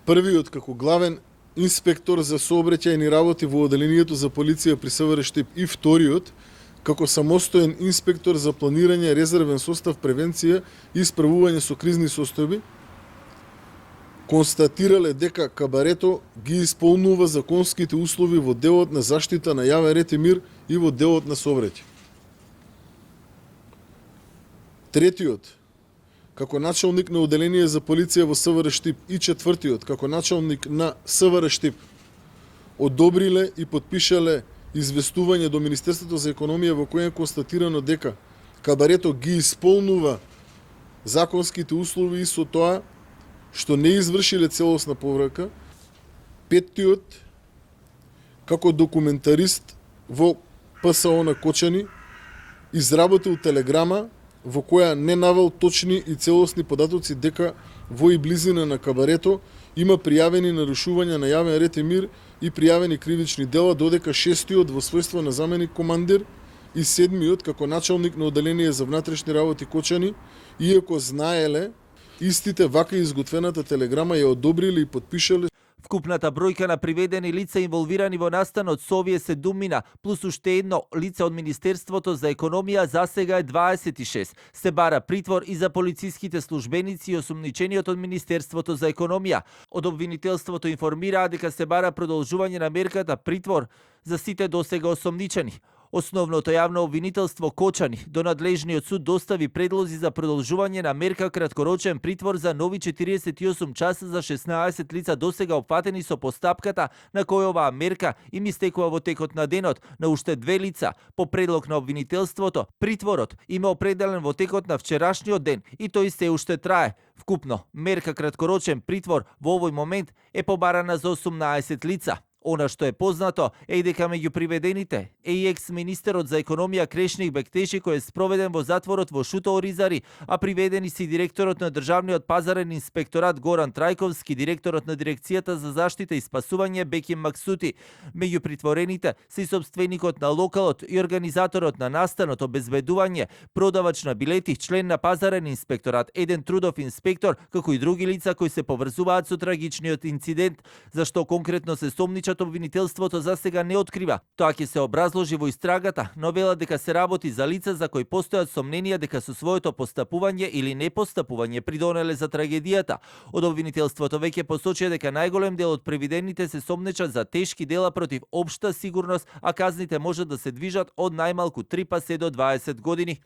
Првиот како главен инспектор за сообраќајни работи во одделението за полиција при СВР Штип и вториот како самостоен инспектор за планирање, резервен состав, превенција и справување со кризни состојби, констатирале дека кабарето ги исполнува законските услови во делот на заштита на јавен ред и мир и во делот на сообраќај. Третиот, како началник на одделение за полиција во СВР Штип и четвртиот, како началник на СВР Штип, одобриле и подпишале известување до Министерството за економија во кое е констатирано дека кабарето ги исполнува законските услови и со тоа што не извршиле целосна поврака. Петтиот, како документарист во ПСО на Кочани, изработил телеграма во која не навел точни и целосни податоци дека во и близина на кабарето има пријавени нарушувања на јавен ред и мир и пријавени кривични дела, додека шестиот во својство на заменик командир и седмиот како началник на одделение за внатрешни работи Кочани, иако знаеле истите вака изготвената телеграма ја одобриле и подпишале. Вкупната бројка на приведени лица инволвирани во настанот со овие се думина, плюс уште едно лице од Министерството за економија, засега е 26. Се бара притвор и за полициските службеници и осумничениот од Министерството за економија. Од обвинителството информираа дека се бара продолжување на мерката притвор за сите досега осомничени. Основното јавно обвинителство Кочани до надлежниот суд достави предлози за продолжување на мерка краткорочен притвор за нови 48 часа за 16 лица досега опфатени со постапката на која оваа мерка им истекува во текот на денот. На уште 2 лица, по предлог на обвинителството, притворот им е определен во текот на вчерашниот ден и тој се уште трае. Вкупно, мерка краткорочен притвор во овој момент е побарана за 18 лица. Она што е познато е дека меѓу приведените е и екс-министерот за економија Крешник Бектеши, кој е спроведен во затворот во Шуто Оризари, а приведени се директорот на Државниот пазарен инспекторат Горан Трајковски, директорот на дирекцијата за заштита и спасување Беким Максути. Меѓу притворените се и сопственикот на локалот и организаторот на настанот, обезбедување, продавач на билети, член на пазарен инспекторат, еден трудов инспектор, како и други лица кои се поврзуваат со трагичниот инцидент, зашто конкретно се сомничат обвинителството за сега не открива. Тоа ќе се образложи во истрагата, но вела дека се работи за лица за кои постојат сомненија дека со своето постапување или непостапување придонеле за трагедијата. Од обвинителството веќе посочија дека најголем дел од приведените се сомнечат за тешки дела против општа сигурност, а казните можат да се движат од најмалку 3 па се до 20 години.